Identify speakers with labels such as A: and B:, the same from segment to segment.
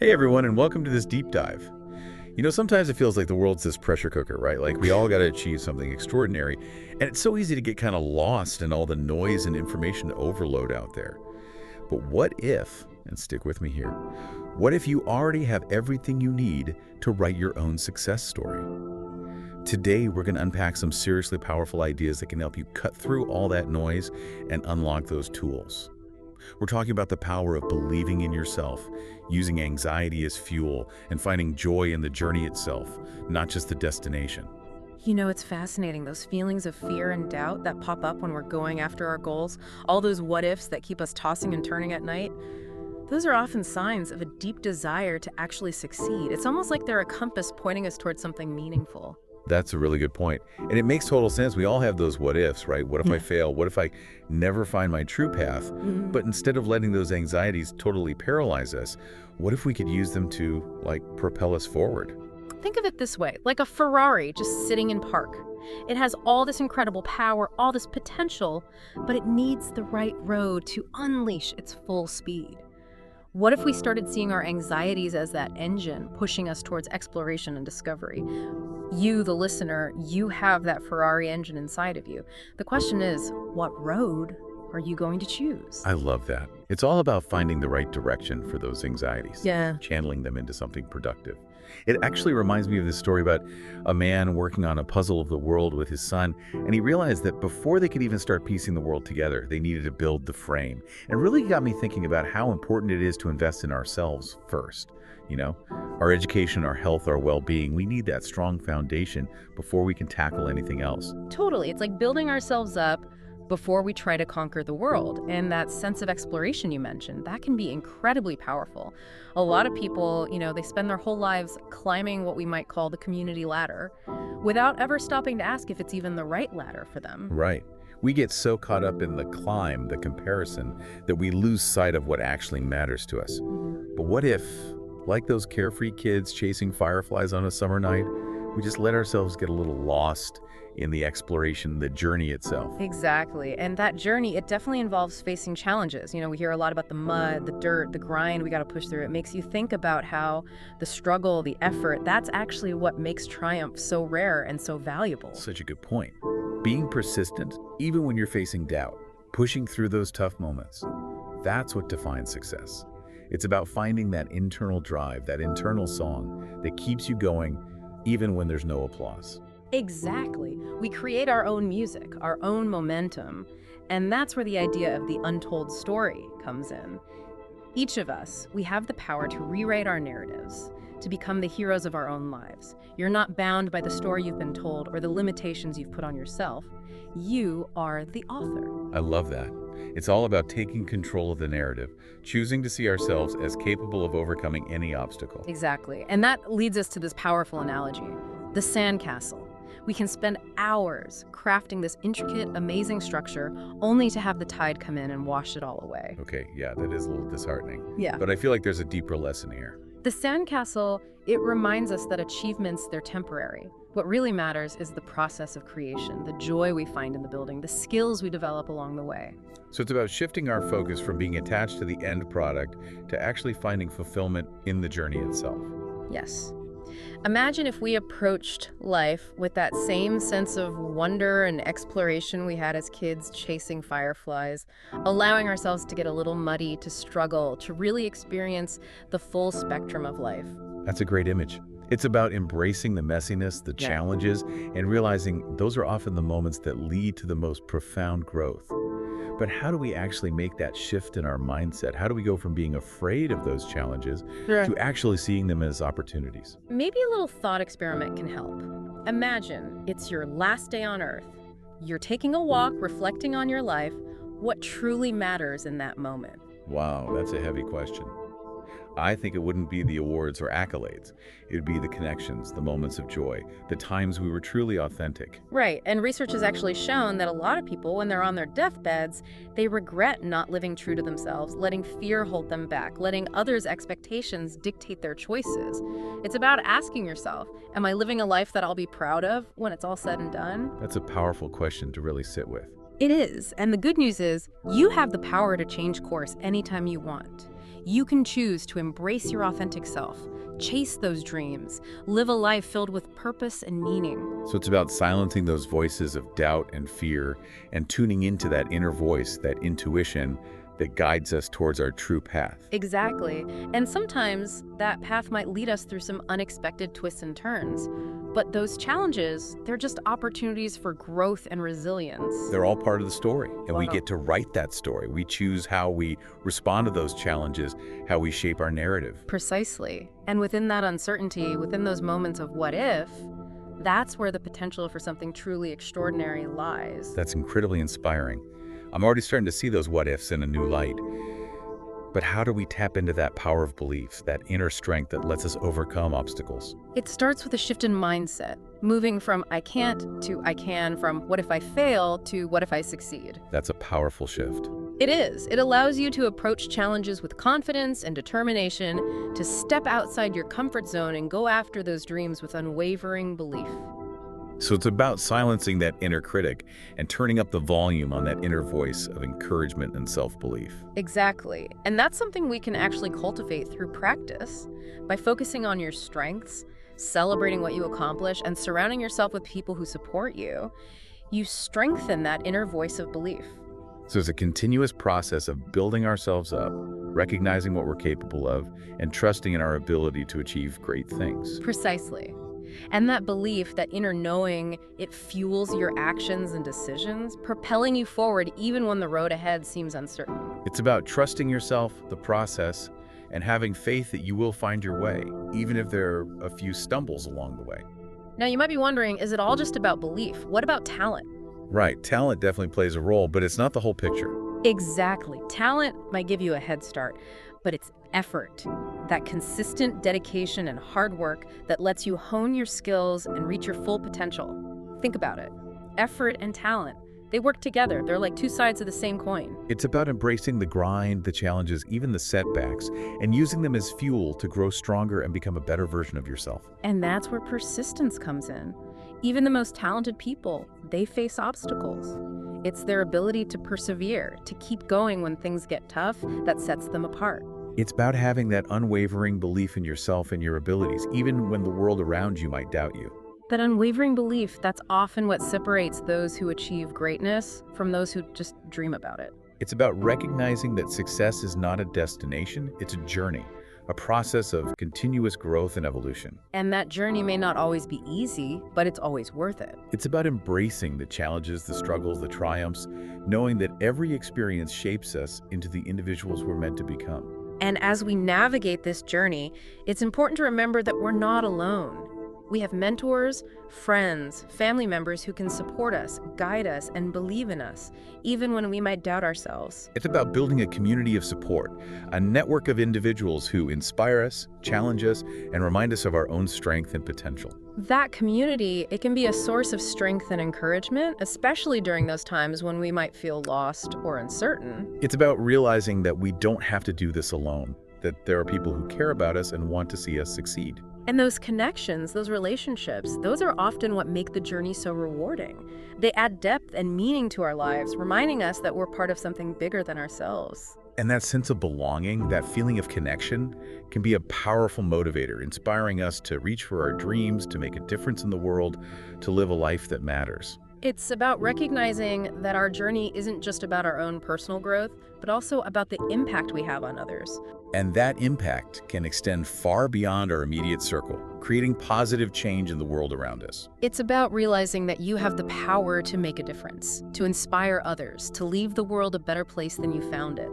A: Hey everyone, and welcome to this deep dive. Sometimes it feels like the world's this pressure cooker, right? Like we all got to achieve something extraordinary, and it's so easy to get kind of lost in all the noise and information overload out there. But what if, and stick with me here, what if you already have everything you need to write your own success story? Today, we're going to unpack some seriously powerful ideas that can help you cut through all that noise and unlock those tools. We're talking about the power of believing in yourself, using anxiety as fuel, and finding joy in the journey itself, not just the destination.
B: It's fascinating, those feelings of fear and doubt that pop up when we're going after our goals, all those what-ifs that keep us tossing and turning at night. Those are often signs of a deep desire to actually succeed. It's almost like they're a compass pointing us towards something meaningful.
A: That's a really good point. And it makes total sense. We all have those what ifs, right? What if I fail? What if I never find my true path? But instead of letting those anxieties totally paralyze us, what if we could use them to, propel us forward?
B: Think of it this way, like a Ferrari just sitting in park. It has all this incredible power, all this potential, but it needs the right road to unleash its full speed. What if we started seeing our anxieties as that engine pushing us towards exploration and discovery? You, the listener, you have that Ferrari engine inside of you. The question is, what road are you going to choose?
A: I love that. It's all about finding the right direction for those anxieties.
B: Yeah.
A: Channeling them into something productive. It actually reminds me of this story about a man working on a puzzle of the world with his son, and he realized that before they could even start piecing the world together, they needed to build the frame. And it really got me thinking about how important it is to invest in ourselves first. Our education, our health, our well-being, we need that strong foundation before we can tackle anything else.
B: Totally. It's like building ourselves up before we try to conquer the world. And that sense of exploration you mentioned, that can be incredibly powerful. A lot of people, they spend their whole lives climbing what we might call the community ladder without ever stopping to ask if it's even the right ladder for them.
A: Right. We get so caught up in the climb, the comparison, that we lose sight of what actually matters to us. But what if, like those carefree kids chasing fireflies on a summer night, we just let ourselves get a little lost in the exploration, the journey itself?
B: Exactly. And that journey, it definitely involves facing challenges. We hear a lot about the mud, the dirt, the grind we got to push through. It makes you think about how the struggle, the effort, that's actually what makes triumph so rare and so valuable.
A: Such a good point. Being persistent, even when you're facing doubt, pushing through those tough moments, that's what defines success. It's about finding that internal drive, that internal song that keeps you going even when there's no applause.
B: Exactly. We create our own music, our own momentum, and that's where the idea of the untold story comes in. Each of us, we have the power to rewrite our narratives, to become the heroes of our own lives. You're not bound by the story you've been told or the limitations you've put on yourself. You are the author.
A: I love that. It's all about taking control of the narrative, choosing to see ourselves as capable of overcoming any obstacle.
B: Exactly. And that leads us to this powerful analogy, the sandcastle. We can spend hours crafting this intricate, amazing structure only to have the tide come in and wash it all away.
A: Okay, yeah, that is a little disheartening.
B: Yeah.
A: But I feel like there's a deeper lesson here.
B: The sandcastle, it reminds us that achievements, they're temporary. What really matters is the process of creation, the joy we find in the building, the skills we develop along the way.
A: So it's about shifting our focus from being attached to the end product to actually finding fulfillment in the journey itself.
B: Yes. Imagine if we approached life with that same sense of wonder and exploration we had as kids chasing fireflies, allowing ourselves to get a little muddy, to struggle, to really experience the full spectrum of life.
A: That's a great image. It's about embracing the messiness, the challenges, and realizing those are often the moments that lead to the most profound growth. But how do we actually make that shift in our mindset? How do we go from being afraid of those challenges to actually seeing them as opportunities?
B: Maybe a little thought experiment can help. Imagine it's your last day on Earth. You're taking a walk, reflecting on your life. What truly matters in that moment?
A: Wow, that's a heavy question. I think it wouldn't be the awards or accolades. It would be the connections, the moments of joy, the times we were truly authentic.
B: Right, and research has actually shown that a lot of people, when they're on their deathbeds, they regret not living true to themselves, letting fear hold them back, letting others' expectations dictate their choices. It's about asking yourself, am I living a life that I'll be proud of when it's all said and done?
A: That's a powerful question to really sit with.
B: It is, and the good news is, you have the power to change course anytime you want. You can choose to embrace your authentic self, chase those dreams, live a life filled with purpose and meaning.
A: So it's about silencing those voices of doubt and fear and tuning into that inner voice, that intuition that guides us towards our true path.
B: Exactly. And sometimes that path might lead us through some unexpected twists and turns. But those challenges, they're just opportunities for growth and resilience.
A: They're all part of the story, and we
B: Wow.
A: get to write that story. We choose how we respond to those challenges, how we shape our narrative.
B: Precisely. And within that uncertainty, within those moments of what if, that's where the potential for something truly extraordinary lies.
A: That's incredibly inspiring. I'm already starting to see those what ifs in a new light. But how do we tap into that power of belief, that inner strength that lets us overcome obstacles?
B: It starts with a shift in mindset, moving from I can't to I can, from what if I fail to what if I succeed.
A: That's a powerful shift.
B: It is. It allows you to approach challenges with confidence and determination, to step outside your comfort zone and go after those dreams with unwavering belief.
A: So it's about silencing that inner critic and turning up the volume on that inner voice of encouragement and self-belief.
B: Exactly. And that's something we can actually cultivate through practice by focusing on your strengths, celebrating what you accomplish, and surrounding yourself with people who support you. You strengthen that inner voice of belief.
A: So it's a continuous process of building ourselves up, recognizing what we're capable of, and trusting in our ability to achieve great things.
B: Precisely. And that belief, that inner knowing, it fuels your actions and decisions, propelling you forward even when the road ahead seems uncertain.
A: It's about trusting yourself, the process, and having faith that you will find your way, even if there are a few stumbles along the way.
B: Now, you might be wondering, is it all just about belief? What about talent?
A: Right, talent definitely plays a role, but it's not the whole picture.
B: Exactly. Talent might give you a head start, but it's effort, that consistent dedication and hard work that lets you hone your skills and reach your full potential. Think about it. Effort and talent, they work together. They're like two sides of the same coin.
A: It's about embracing the grind, the challenges, even the setbacks, and using them as fuel to grow stronger and become a better version of yourself.
B: And that's where persistence comes in. Even the most talented people, they face obstacles. It's their ability to persevere, to keep going when things get tough, that sets them apart.
A: It's about having that unwavering belief in yourself and your abilities, even when the world around you might doubt you.
B: That unwavering belief, that's often what separates those who achieve greatness from those who just dream about it.
A: It's about recognizing that success is not a destination, it's a journey, a process of continuous growth and evolution.
B: And that journey may not always be easy, but it's always worth it.
A: It's about embracing the challenges, the struggles, the triumphs, knowing that every experience shapes us into the individuals we're meant to become.
B: And as we navigate this journey, it's important to remember that we're not alone. We have mentors, friends, family members who can support us, guide us, and believe in us, even when we might doubt ourselves.
A: It's about building a community of support, a network of individuals who inspire us, challenge us, and remind us of our own strength and potential.
B: That community, it can be a source of strength and encouragement, especially during those times when we might feel lost or uncertain.
A: It's about realizing that we don't have to do this alone, that there are people who care about us and want to see us succeed.
B: And those connections, those relationships, those are often what make the journey so rewarding. They add depth and meaning to our lives, reminding us that we're part of something bigger than ourselves.
A: And that sense of belonging, that feeling of connection, can be a powerful motivator, inspiring us to reach for our dreams, to make a difference in the world, to live a life that matters.
B: It's about recognizing that our journey isn't just about our own personal growth, but also about the impact we have on others.
A: And that impact can extend far beyond our immediate circle, creating positive change in the world around us.
B: It's about realizing that you have the power to make a difference, to inspire others, to leave the world a better place than you found it.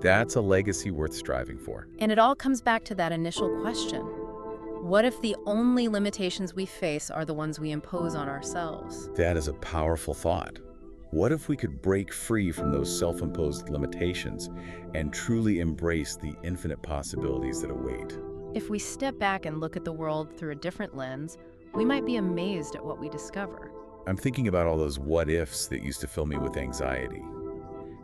A: That's a legacy worth striving for.
B: And it all comes back to that initial question. What if the only limitations we face are the ones we impose on ourselves?
A: That is a powerful thought. What if we could break free from those self-imposed limitations and truly embrace the infinite possibilities that await?
B: If we step back and look at the world through a different lens, we might be amazed at what we discover.
A: I'm thinking about all those what-ifs that used to fill me with anxiety.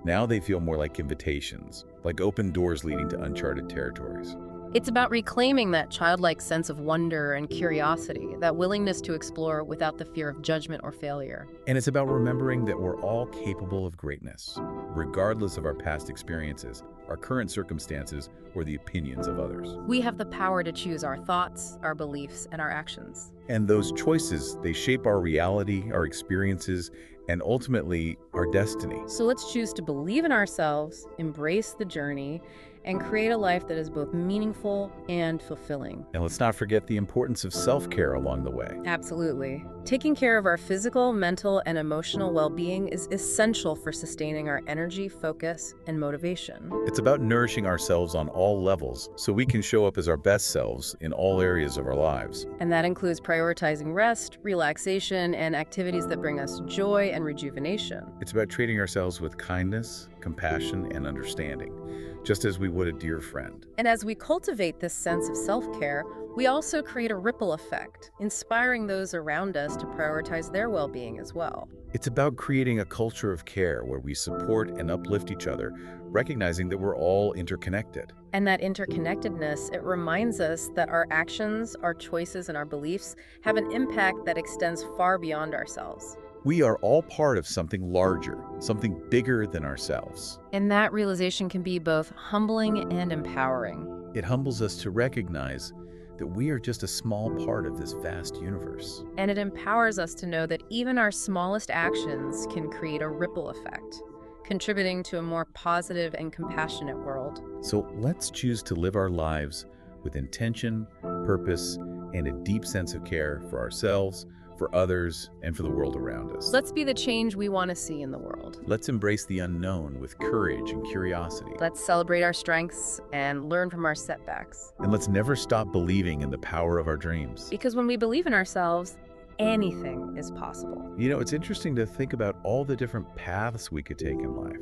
A: Now they feel more like invitations, like open doors leading to uncharted territories.
B: It's about reclaiming that childlike sense of wonder and curiosity, that willingness to explore without the fear of judgment or failure.
A: And it's about remembering that we're all capable of greatness, regardless of our past experiences, our current circumstances, or the opinions of others.
B: We have the power to choose our thoughts, our beliefs, and our actions.
A: And those choices, they shape our reality, our experiences, and ultimately our destiny.
B: So let's choose to believe in ourselves, embrace the journey, and create a life that is both meaningful and fulfilling.
A: And let's not forget the importance of self-care along the way.
B: Absolutely. Taking care of our physical, mental, and emotional well-being is essential for sustaining our energy, focus, and motivation.
A: It's about nourishing ourselves on all levels so we can show up as our best selves in all areas of our lives.
B: And that includes prioritizing rest, relaxation, and activities that bring us joy and rejuvenation.
A: It's about treating ourselves with kindness, compassion, and understanding, just as we would a dear friend.
B: And as we cultivate this sense of self-care, we also create a ripple effect, inspiring those around us to prioritize their well-being as well.
A: It's about creating a culture of care where we support and uplift each other, recognizing that we're all interconnected.
B: And that interconnectedness, it reminds us that our actions, our choices, and our beliefs have an impact that extends far beyond ourselves.
A: We are all part of something larger, something bigger than ourselves.
B: And that realization can be both humbling and empowering.
A: It humbles us to recognize that we are just a small part of this vast universe.
B: And it empowers us to know that even our smallest actions can create a ripple effect, contributing to a more positive and compassionate world.
A: So let's choose to live our lives with intention, purpose, and a deep sense of care for ourselves, for others, and for the world around us.
B: Let's be the change we want to see in the world.
A: Let's embrace the unknown with courage and curiosity.
B: Let's celebrate our strengths and learn from our setbacks.
A: And let's never stop believing in the power of our dreams.
B: Because when we believe in ourselves, anything is possible.
A: You know, it's interesting to think about all the different paths we could take in life.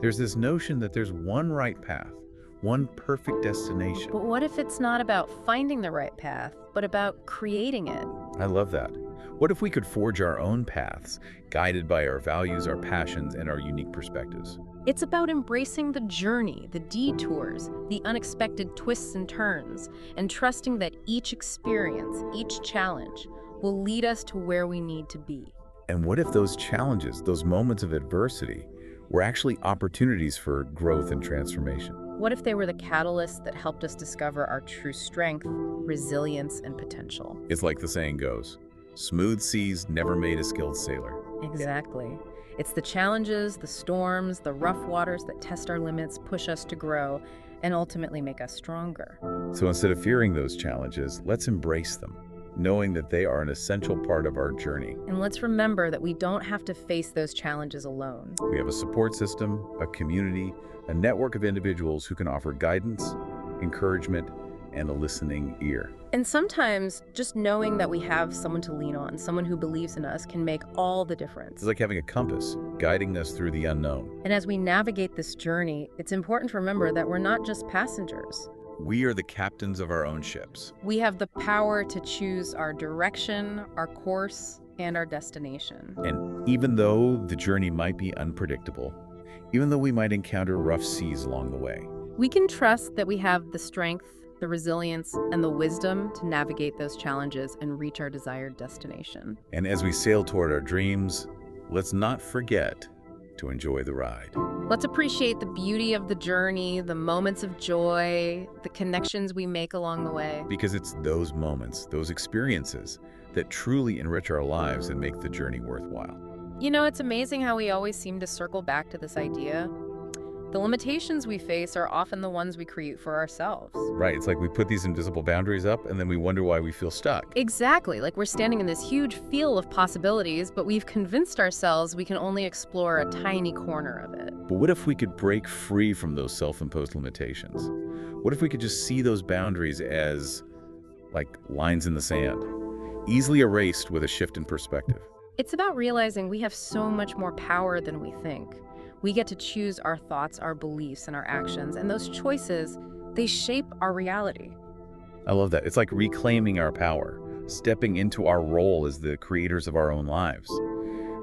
A: There's this notion that there's one right path, one perfect destination.
B: But what if it's not about finding the right path, but about creating it?
A: I love that. What if we could forge our own paths, guided by our values, our passions, and our unique perspectives?
B: It's about embracing the journey, the detours, the unexpected twists and turns, and trusting that each experience, each challenge, will lead us to where we need to be.
A: And what if those challenges, those moments of adversity, were actually opportunities for growth and transformation?
B: What if they were the catalyst that helped us discover our true strength, resilience, and potential?
A: It's like the saying goes, smooth seas never made a skilled sailor.
B: Exactly. It's the challenges, the storms, the rough waters that test our limits, push us to grow, and ultimately make us stronger.
A: So instead of fearing those challenges, let's embrace them, knowing that they are an essential part of our journey.
B: And let's remember that we don't have to face those challenges alone.
A: We have a support system, a community, a network of individuals who can offer guidance, encouragement, and a listening ear.
B: And sometimes just knowing that we have someone to lean on, someone who believes in us, can make all the difference.
A: It's like having a compass guiding us through the unknown.
B: And as we navigate this journey, it's important to remember that we're not just passengers.
A: We are the captains of our own ships.
B: We have the power to choose our direction, our course, and our destination.
A: And even though the journey might be unpredictable, even though we might encounter rough seas along the way,
B: we can trust that we have the strength, the resilience, and the wisdom to navigate those challenges and reach our desired destination.
A: And as we sail toward our dreams, let's not forget to enjoy the ride.
B: Let's appreciate the beauty of the journey, the moments of joy, the connections we make along the way.
A: Because it's those moments, those experiences, that truly enrich our lives and make the journey worthwhile.
B: You know, it's amazing how we always seem to circle back to this idea. The limitations we face are often the ones we create for ourselves.
A: Right, it's like we put these invisible boundaries up and then we wonder why we feel stuck.
B: Exactly, like we're standing in this huge field of possibilities, but we've convinced ourselves we can only explore a tiny corner of it.
A: But what if we could break free from those self-imposed limitations? What if we could just see those boundaries as like lines in the sand, easily erased with a shift in perspective?
B: It's about realizing we have so much more power than we think. We get to choose our thoughts, our beliefs, and our actions, and those choices, they shape our reality.
A: I love that. It's like reclaiming our power, stepping into our role as the creators of our own lives.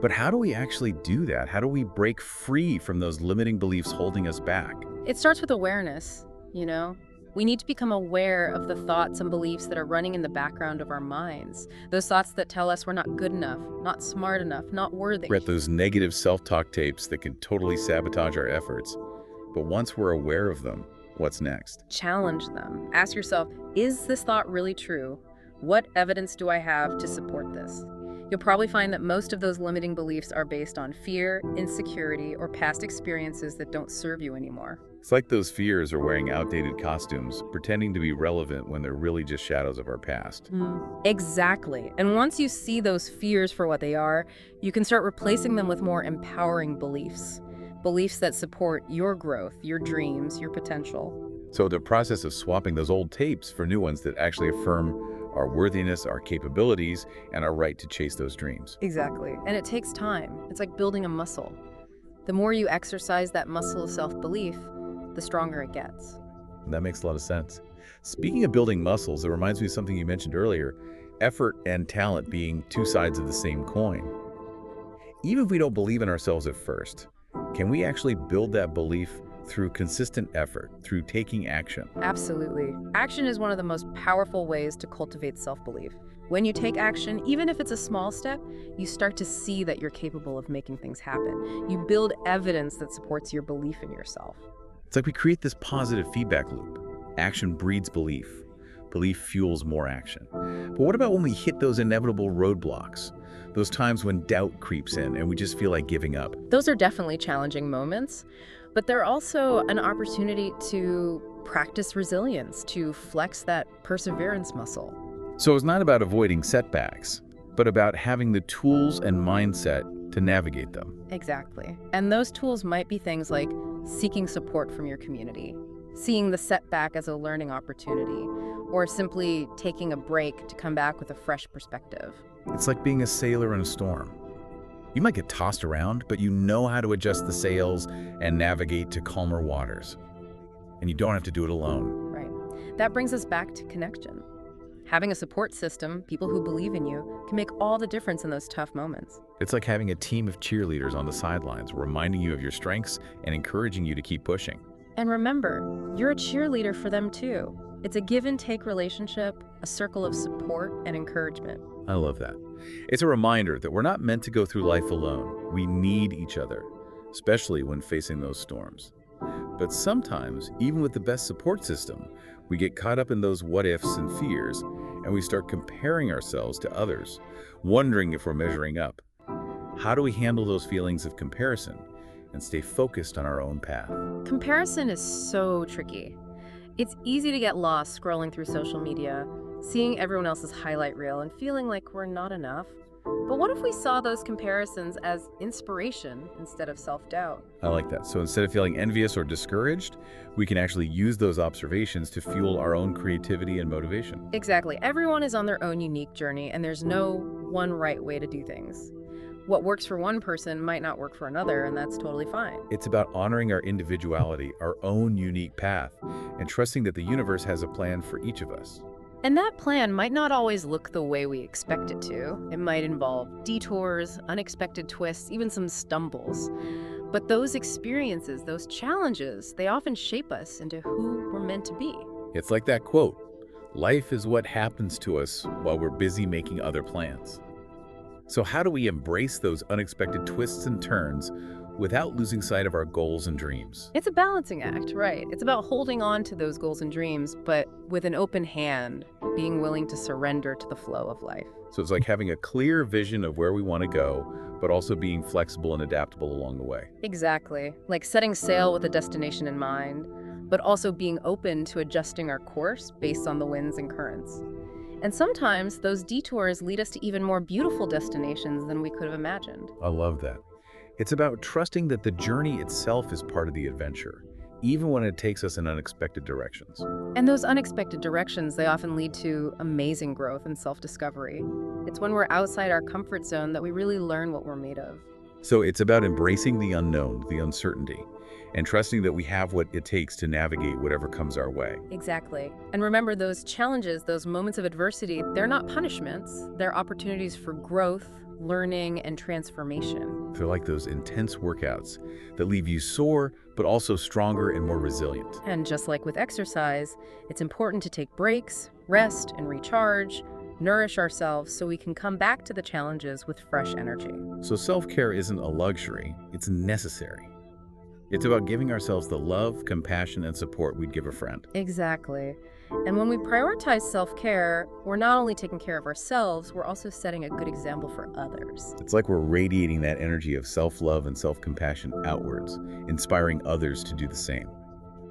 A: But how do we actually do that? How do we break free from those limiting beliefs holding us back?
B: It starts with awareness, you know? We need to become aware of the thoughts and beliefs that are running in the background of our minds. Those thoughts that tell us we're not good enough, not smart enough, not worthy.
A: We're at those negative self-talk tapes that can totally sabotage our efforts. But once we're aware of them, what's next?
B: Challenge them. Ask yourself, is this thought really true? What evidence do I have to support this? You'll probably find that most of those limiting beliefs are based on fear, insecurity, or past experiences that don't serve you anymore.
A: It's like those fears are wearing outdated costumes, pretending to be relevant when they're really just shadows of our past.
B: Exactly. And once you see those fears for what they are, you can start replacing them with more empowering beliefs. Beliefs that support your growth, your dreams, your potential.
A: So the process of swapping those old tapes for new ones that actually affirm our worthiness, our capabilities, and our right to chase those dreams.
B: Exactly. And it takes time. It's like building a muscle. The more you exercise that muscle of self-belief, the stronger it gets.
A: That makes a lot of sense. Speaking of building muscles, it reminds me of something you mentioned earlier, effort and talent being two sides of the same coin. Even if we don't believe in ourselves at first, can we actually build that belief through consistent effort, through taking action?
B: Absolutely. Action is one of the most powerful ways to cultivate self-belief. When you take action, even if it's a small step, you start to see that you're capable of making things happen. You build evidence that supports your belief in yourself.
A: It's like we create this positive feedback loop. Action breeds belief. Belief fuels more action. But what about when we hit those inevitable roadblocks? Those times when doubt creeps in and we just feel like giving up?
B: Those are definitely challenging moments, but they're also an opportunity to practice resilience, to flex that perseverance muscle.
A: So it's not about avoiding setbacks, but about having the tools and mindset to navigate them.
B: Exactly. And those tools might be things like seeking support from your community, seeing the setback as a learning opportunity, or simply taking a break to come back with a fresh perspective.
A: It's like being a sailor in a storm. You might get tossed around, but you know how to adjust the sails and navigate to calmer waters. And you don't have to do it alone.
B: Right. That brings us back to connection. Having a support system, people who believe in you, can make all the difference in those tough moments.
A: It's like having a team of cheerleaders on the sidelines, reminding you of your strengths and encouraging you to keep pushing.
B: And remember, you're a cheerleader for them too. It's a give and take relationship, a circle of support and encouragement.
A: I love that. It's a reminder that we're not meant to go through life alone. We need each other, especially when facing those storms. But sometimes, even with the best support system, we get caught up in those what-ifs and fears, and we start comparing ourselves to others, wondering if we're measuring up. How do we handle those feelings of comparison and stay focused on our own path?
B: Comparison is so tricky. It's easy to get lost scrolling through social media, seeing everyone else's highlight reel and feeling like we're not enough. But what if we saw those comparisons as inspiration instead of self-doubt?
A: I like that. So instead of feeling envious or discouraged, we can actually use those observations to fuel our own creativity and motivation.
B: Exactly. Everyone is on their own unique journey, and there's no one right way to do things. What works for one person might not work for another, and that's totally fine.
A: It's about honoring our individuality, our own unique path, and trusting that the universe has a plan for each of us.
B: And that plan might not always look the way we expect it to. It might involve detours, unexpected twists, even some stumbles. But those experiences, those challenges, they often shape us into who we're meant to be.
A: It's like that quote, "Life is what happens to us while we're busy making other plans." So how do we embrace those unexpected twists and turns without losing sight of our goals and dreams?
B: It's a balancing act, right? It's about holding on to those goals and dreams, but with an open hand, being willing to surrender to the flow of life.
A: So it's like having a clear vision of where we want to go, but also being flexible and adaptable along the way.
B: Exactly. Like setting sail with a destination in mind, but also being open to adjusting our course based on the winds and currents. And sometimes those detours lead us to even more beautiful destinations than we could have imagined.
A: I love that. It's about trusting that the journey itself is part of the adventure, even when it takes us in unexpected directions.
B: And those unexpected directions, they often lead to amazing growth and self-discovery. It's when we're outside our comfort zone that we really learn what we're made of.
A: So it's about embracing the unknown, the uncertainty, and trusting that we have what it takes to navigate whatever comes our way.
B: Exactly. And remember, those challenges, those moments of adversity, they're not punishments. They're opportunities for growth, learning, and transformation.
A: They're like those intense workouts that leave you sore, but also stronger and more resilient.
B: And just like with exercise, it's important to take breaks, rest, and recharge, nourish ourselves so we can come back to the challenges with fresh energy.
A: So self-care isn't a luxury, it's necessary. It's about giving ourselves the love, compassion, and support we'd give a friend.
B: Exactly. And when we prioritize self-care, we're not only taking care of ourselves, we're also setting a good example for others.
A: It's like we're radiating that energy of self-love and self-compassion outwards, inspiring others to do the same.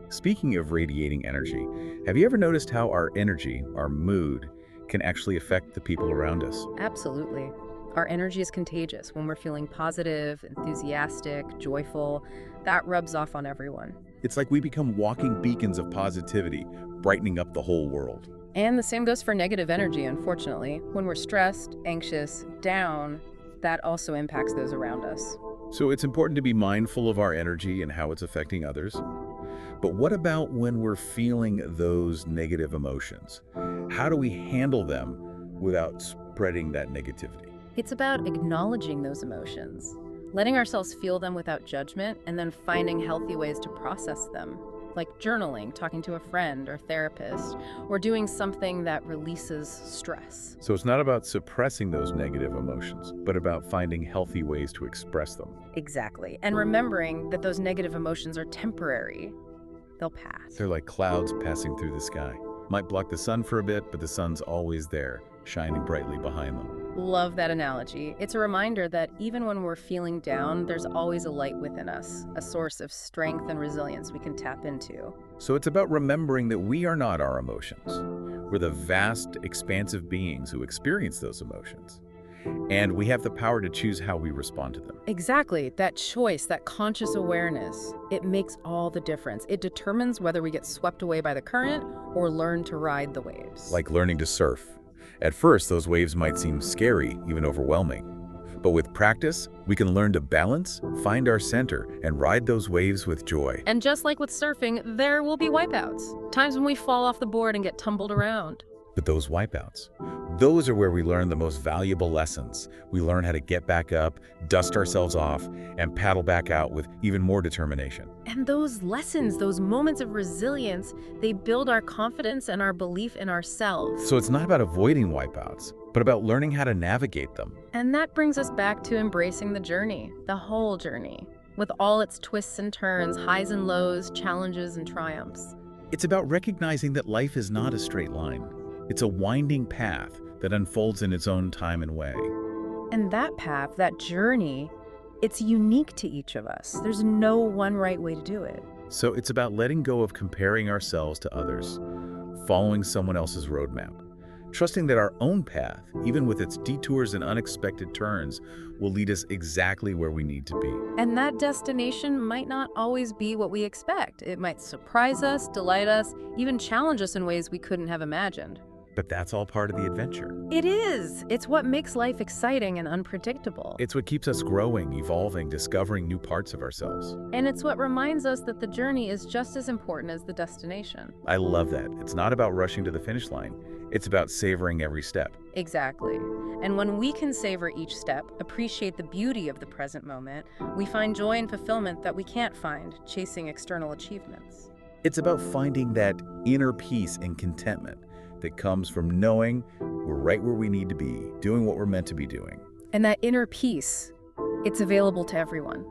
A: Speaking of radiating energy, have you ever noticed how our energy, our mood, can actually affect the people around us?
B: Absolutely. Our energy is contagious. When we're feeling positive, enthusiastic, joyful, that rubs off on everyone.
A: It's like we become walking beacons of positivity, brightening up the whole world.
B: And the same goes for negative energy, unfortunately. When we're stressed, anxious, down, that also impacts those around us.
A: So it's important to be mindful of our energy and how it's affecting others. But what about when we're feeling those negative emotions? How do we handle them without spreading that negativity?
B: It's about acknowledging those emotions, letting ourselves feel them without judgment, and then finding healthy ways to process them, like journaling, talking to a friend or therapist, or doing something that releases stress.
A: So it's not about suppressing those negative emotions, but about finding healthy ways to express them.
B: Exactly. And remembering that those negative emotions are temporary. They'll pass.
A: They're like clouds passing through the sky. Might block the sun for a bit, but the sun's always there, shining brightly behind them.
B: Love that analogy. It's a reminder that even when we're feeling down, there's always a light within us, a source of strength and resilience we can tap into.
A: So it's about remembering that we are not our emotions. We're the vast, expansive beings who experience those emotions. And we have the power to choose how we respond to them.
B: Exactly. That choice, that conscious awareness, it makes all the difference. It determines whether we get swept away by the current or learn to ride the waves.
A: Like learning to surf. At first, those waves might seem scary, even overwhelming. But with practice, we can learn to balance, find our center, and ride those waves with joy.
B: And just like with surfing, there will be wipeouts. Times when we fall off the board and get tumbled around.
A: But those wipeouts, those are where we learn the most valuable lessons. We learn how to get back up, dust ourselves off, and paddle back out with even more determination.
B: And those lessons, those moments of resilience, they build our confidence and our belief in ourselves.
A: So it's not about avoiding wipeouts, but about learning how to navigate them.
B: And that brings us back to embracing the journey, the whole journey, with all its twists and turns, highs and lows, challenges and triumphs.
A: It's about recognizing that life is not a straight line. It's a winding path that unfolds in its own time and way.
B: And that path, that journey, it's unique to each of us. There's no one right way to do it.
A: So it's about letting go of comparing ourselves to others, following someone else's roadmap, trusting that our own path, even with its detours and unexpected turns, will lead us exactly where we need to be.
B: And that destination might not always be what we expect. It might surprise us, delight us, even challenge us in ways we couldn't have imagined.
A: But that's all part of the adventure.
B: It is. It's what makes life exciting and unpredictable.
A: It's what keeps us growing, evolving, discovering new parts of ourselves.
B: And it's what reminds us that the journey is just as important as the destination.
A: I love that. It's not about rushing to the finish line. It's about savoring every step.
B: Exactly. And when we can savor each step, appreciate the beauty of the present moment, we find joy and fulfillment that we can't find chasing external achievements.
A: It's about finding that inner peace and contentment that comes from knowing we're right where we need to be, doing what we're meant to be doing.
B: And that inner peace, it's available to everyone.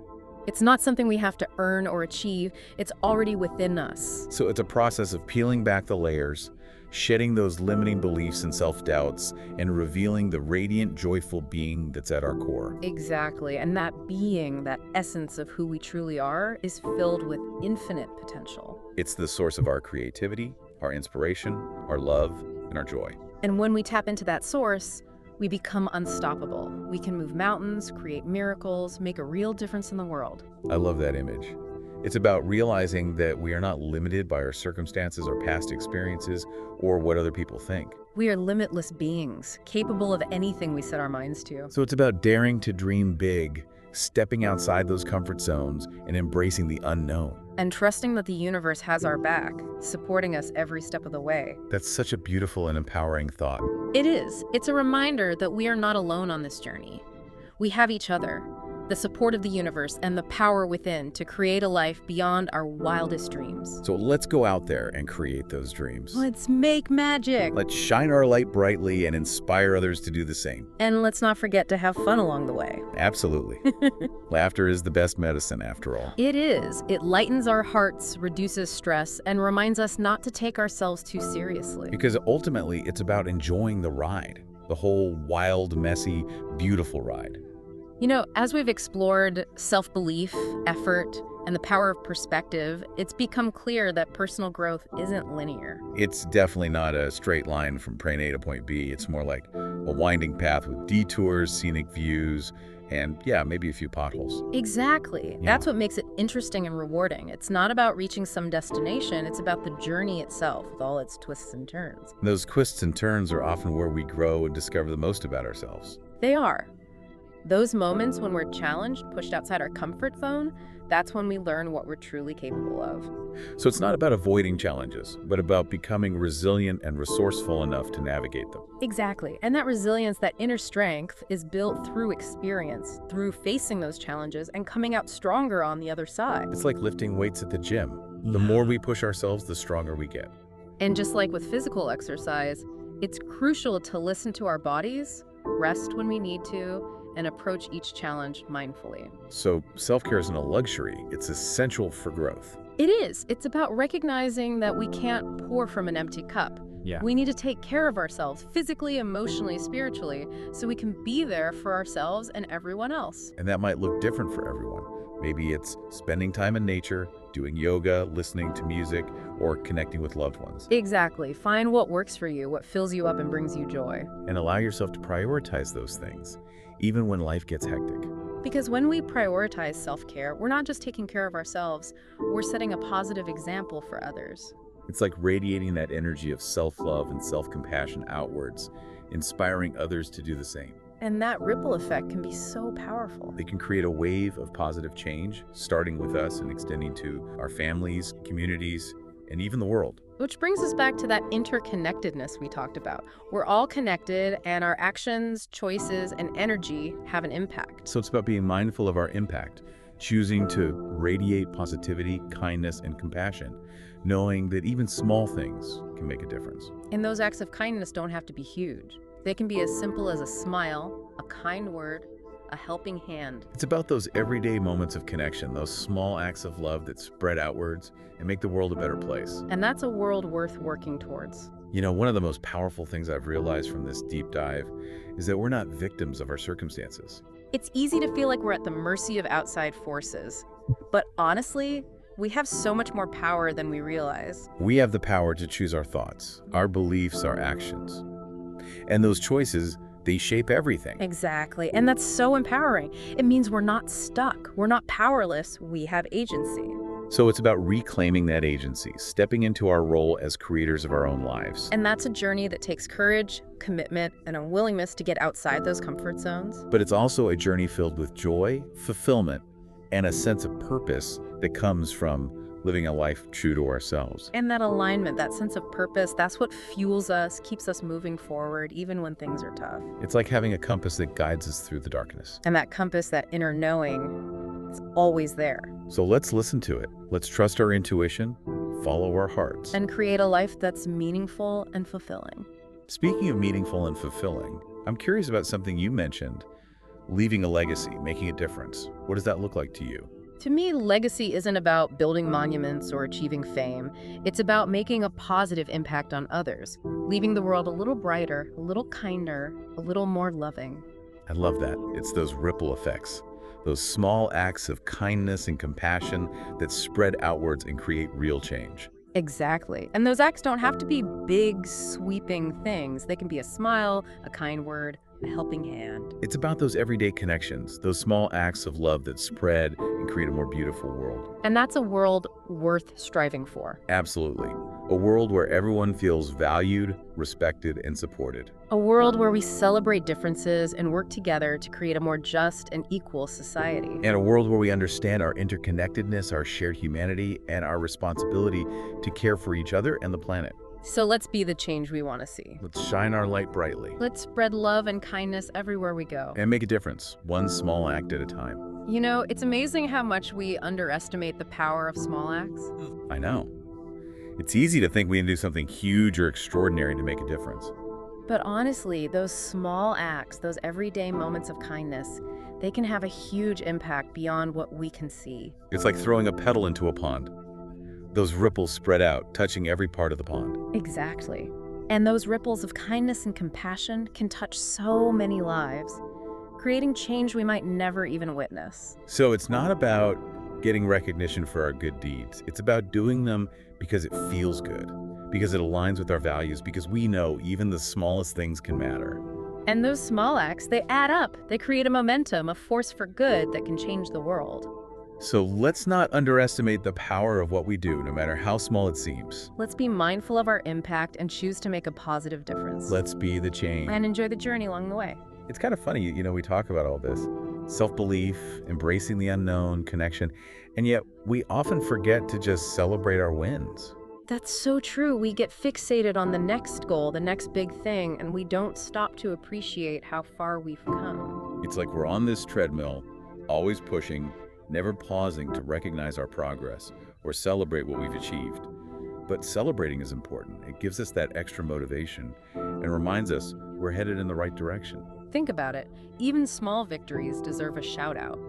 B: It's not something we have to earn or achieve. It's already within us.
A: So it's a process of peeling back the layers, shedding those limiting beliefs and self-doubts, and revealing the radiant, joyful being that's at our core.
B: Exactly. And that being, that essence of who we truly are, is filled with infinite potential.
A: It's the source of our creativity, our inspiration, our love, and our joy.
B: And when we tap into that source, we become unstoppable. We can move mountains, create miracles, make a real difference in the world.
A: I love that image. It's about realizing that we are not limited by our circumstances or past experiences or what other people think.
B: We are limitless beings, capable of anything we set our minds to.
A: So it's about daring to dream big, stepping outside those comfort zones, and embracing the unknown.
B: And trusting that the universe has our back, supporting us every step of the way.
A: That's such a beautiful and empowering thought.
B: It is. It's a reminder that we are not alone on this journey. We have each other. the support of the universe, and the power within to create a life beyond our wildest dreams.
A: So let's go out there and create those dreams.
B: Let's make magic!
A: Let's shine our light brightly and inspire others to do the same.
B: And let's not forget to have fun along the way.
A: Absolutely. Laughter is the best medicine, after all.
B: It is. It lightens our hearts, reduces stress, and reminds us not to take ourselves too seriously.
A: Because ultimately, it's about enjoying the ride. The whole wild, messy, beautiful ride.
B: You know, as we've explored self-belief, effort, and the power of perspective, it's become clear that personal growth isn't linear.
A: It's definitely not a straight line from point A to point B. It's more like a winding path with detours, scenic views, and yeah, maybe a few potholes.
B: Exactly. That's what makes it interesting and rewarding. It's not about reaching some destination, it's about the journey itself with all its twists and turns.
A: And those twists and turns are often where we grow and discover the most about ourselves.
B: They are. Those moments when we're challenged, pushed outside our comfort zone, that's when we learn what we're truly capable of.
A: So it's not about avoiding challenges, but about becoming resilient and resourceful enough to navigate them.
B: Exactly. And that resilience, that inner strength, is built through experience, through facing those challenges and coming out stronger on the other side.
A: It's like lifting weights at the gym. The more we push ourselves, the stronger we get.
B: And just like with physical exercise, it's crucial to listen to our bodies, rest when we need to, and approach each challenge mindfully.
A: So self-care isn't a luxury, it's essential for growth.
B: It is. It's about recognizing that we can't pour from an empty cup.
A: Yeah.
B: We need to take care of ourselves physically, emotionally, spiritually, so we can be there for ourselves and everyone else.
A: And that might look different for everyone. Maybe it's spending time in nature, doing yoga, listening to music, or connecting with loved ones.
B: Exactly. Find what works for you, what fills you up and brings you joy.
A: And allow yourself to prioritize those things, even when life gets hectic.
B: Because when we prioritize self-care, we're not just taking care of ourselves, we're setting a positive example for others.
A: It's like radiating that energy of self-love and self-compassion outwards, inspiring others to do the same.
B: And that ripple effect can be so powerful.
A: They can create a wave of positive change, starting with us and extending to our families, communities, and even the world.
B: Which brings us back to that interconnectedness we talked about. We're all connected, and our actions, choices, and energy have an impact.
A: So it's about being mindful of our impact, choosing to radiate positivity, kindness, and compassion, knowing that even small things can make a difference.
B: And those acts of kindness don't have to be huge. They can be as simple as a smile, a kind word, a helping hand.
A: It's about those everyday moments of connection, those small acts of love that spread outwards and make the world a better place.
B: And that's a world worth working towards.
A: You know, one of the most powerful things I've realized from this deep dive is that we're not victims of our circumstances.
B: It's easy to feel like we're at the mercy of outside forces. But honestly, we have so much more power than we realize.
A: We have the power to choose our thoughts, our beliefs, our actions. And those choices, they shape everything.
B: Exactly. And that's so empowering. It means we're not stuck. We're not powerless. We have agency.
A: So it's about reclaiming that agency, stepping into our role as creators of our own lives.
B: And that's a journey that takes courage, commitment, and a willingness to get outside those comfort zones.
A: But it's also a journey filled with joy, fulfillment, and a sense of purpose that comes from living a life true to ourselves.
B: And that alignment, that sense of purpose, that's what fuels us, keeps us moving forward, even when things are tough.
A: It's like having a compass that guides us through the darkness.
B: And that compass, that inner knowing, is always there.
A: So let's listen to it. Let's trust our intuition, follow our hearts.
B: And create a life that's meaningful and fulfilling.
A: Speaking of meaningful and fulfilling, I'm curious about something you mentioned, leaving a legacy, making a difference. What does that look like to you?
B: To me, legacy isn't about building monuments or achieving fame. It's about making a positive impact on others, leaving the world a little brighter, a little kinder, a little more loving.
A: I love that. It's those ripple effects, those small acts of kindness and compassion that spread outwards and create real change.
B: Exactly. And those acts don't have to be big, sweeping things. They can be a smile, a kind word, a helping hand.
A: It's about those everyday connections, those small acts of love that spread and create a more beautiful world.
B: And that's a world worth striving for.
A: Absolutely. A world where everyone feels valued, respected, and supported.
B: A world where we celebrate differences and work together to create a more just and equal society.
A: And a world where we understand our interconnectedness, our shared humanity, and our responsibility to care for each other and the planet.
B: So let's be the change we want to see.
A: Let's shine our light brightly
B: Let's spread love and kindness everywhere we go.
A: and make a difference, one small act at a time.
B: You know, it's amazing how much we underestimate the power of small acts.
A: I know. It's easy to think we can do something huge or extraordinary to make a difference.
B: But honestly, those small acts, those everyday moments of kindness, they can have a huge impact beyond what we can see.
A: It's like throwing a pebble into a pond. Those ripples spread out, touching every part of the pond.
B: Exactly. And those ripples of kindness and compassion can touch so many lives, creating change we might never even witness.
A: So it's not about getting recognition for our good deeds. It's about doing them because it feels good, because it aligns with our values, because we know even the smallest things can matter.
B: And those small acts, they add up. They create a momentum, a force for good that can change the world.
A: So let's not underestimate the power of what we do, no matter how small it seems.
B: Let's be mindful of our impact and choose to make a positive difference.
A: Let's be the change.
B: And enjoy the journey along the way.
A: It's kind of funny, we talk about all this. Self-belief, embracing the unknown, connection, and yet we often forget to just celebrate our wins.
B: That's so true. We get fixated on the next goal, the next big thing, and we don't stop to appreciate how far we've come.
A: It's like we're on this treadmill, always pushing, never pausing to recognize our progress or celebrate what we've achieved. But celebrating is important. It gives us that extra motivation and reminds us we're headed in the right direction.
B: Think about it. Even small victories deserve a shout out.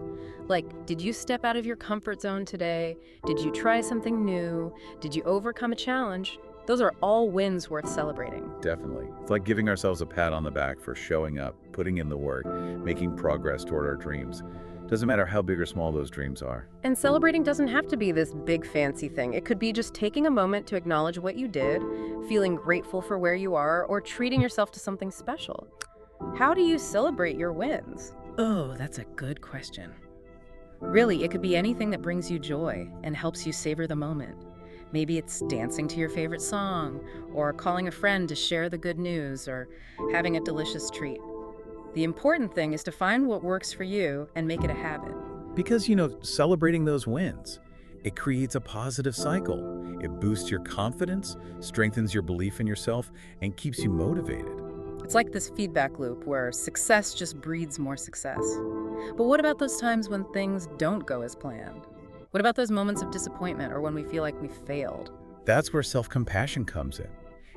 B: Like, did you step out of your comfort zone today? Did you try something new? Did you overcome a challenge? Those are all wins worth celebrating.
A: Definitely. It's like giving ourselves a pat on the back for showing up, putting in the work, making progress toward our dreams. Doesn't matter how big or small those dreams are.
B: And celebrating doesn't have to be this big fancy thing. It could be just taking a moment to acknowledge what you did, feeling grateful for where you are, or treating yourself to something special. How do you celebrate your wins? Oh, that's a good question. Really, it could be anything that brings you joy and helps you savor the moment. Maybe it's dancing to your favorite song, or calling a friend to share the good news, or having a delicious treat. The important thing is to find what works for you and make it a habit.
A: Because, celebrating those wins, it creates a positive cycle. It boosts your confidence, strengthens your belief in yourself, and keeps you motivated.
B: It's like this feedback loop where success just breeds more success. But what about those times when things don't go as planned? What about those moments of disappointment or when we feel like we failed?
A: That's where self-compassion comes in.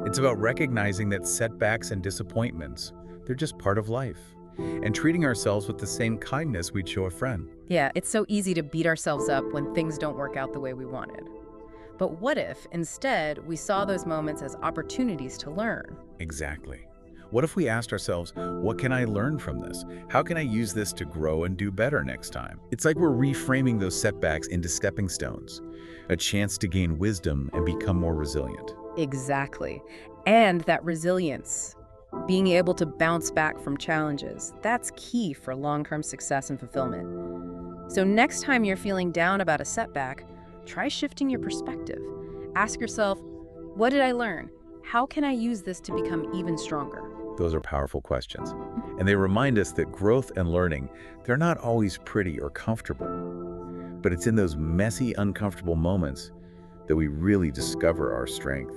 A: It's about recognizing that setbacks and disappointments, they're just part of life, and treating ourselves with the same kindness we'd show a friend.
B: Yeah, it's so easy to beat ourselves up when things don't work out the way we wanted. But what if, instead, we saw those moments as opportunities to learn?
A: Exactly. What if we asked ourselves, what can I learn from this? How can I use this to grow and do better next time? It's like we're reframing those setbacks into stepping stones, a chance to gain wisdom and become more resilient.
B: Exactly. And that resilience, being able to bounce back from challenges, that's key for long-term success and fulfillment. So next time you're feeling down about a setback, try shifting your perspective. Ask yourself, what did I learn? How can I use this to become even stronger?
A: Those are powerful questions. And they remind us that growth and learning, they're not always pretty or comfortable. But it's in those messy, uncomfortable moments that we really discover our strength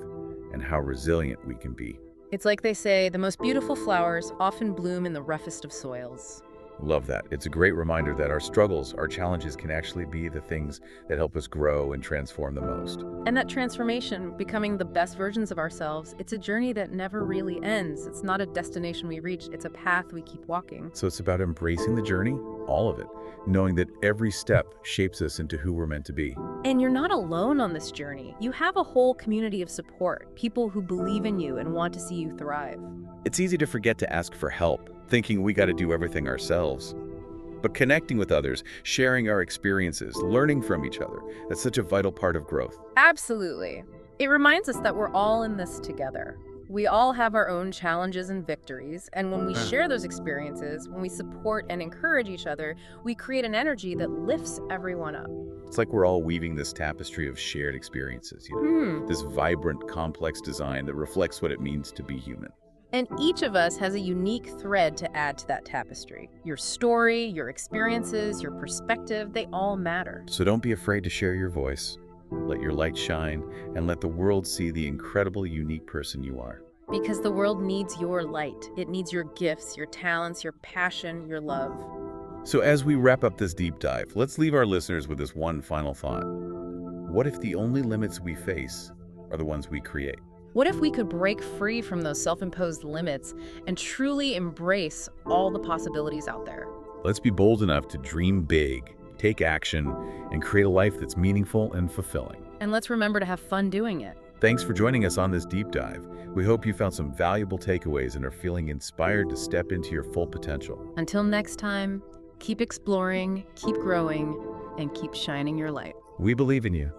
A: and how resilient we can be.
B: It's like they say, the most beautiful flowers often bloom in the roughest of soils.
A: Love that. It's a great reminder that our struggles, our challenges can actually be the things that help us grow and transform the most.
B: And that transformation, becoming the best versions of ourselves, it's a journey that never really ends. It's not a destination we reach, it's a path we keep walking.
A: So it's about embracing the journey, all of it, knowing that every step shapes us into who we're meant to be.
B: And you're not alone on this journey. You have a whole community of support, people who believe in you and want to see you thrive.
A: It's easy to forget to ask for help, thinking we got to do everything ourselves. But connecting with others, sharing our experiences, learning from each other, that's such a vital part of growth.
B: Absolutely. It reminds us that we're all in this together. We all have our own challenges and victories, and when we share those experiences, when we support and encourage each other, we create an energy that lifts everyone up.
A: It's like we're all weaving this tapestry of shared experiences, this vibrant, complex design that reflects what it means to be human.
B: And each of us has a unique thread to add to that tapestry. Your story, your experiences, your perspective, they all matter.
A: So don't be afraid to share your voice. Let your light shine, and let the world see the incredible, unique person you are.
B: Because the world needs your light. It needs your gifts, your talents, your passion, your love.
A: So as we wrap up this deep dive, let's leave our listeners with this one final thought. What if the only limits we face are the ones we create?
B: What if we could break free from those self-imposed limits and truly embrace all the possibilities out there?
A: Let's be bold enough to dream big, take action, and create a life that's meaningful and fulfilling.
B: And let's remember to have fun doing it.
A: Thanks for joining us on this deep dive. We hope you found some valuable takeaways and are feeling inspired to step into your full potential.
B: Until next time, keep exploring, keep growing, and keep shining your light.
A: We believe in you.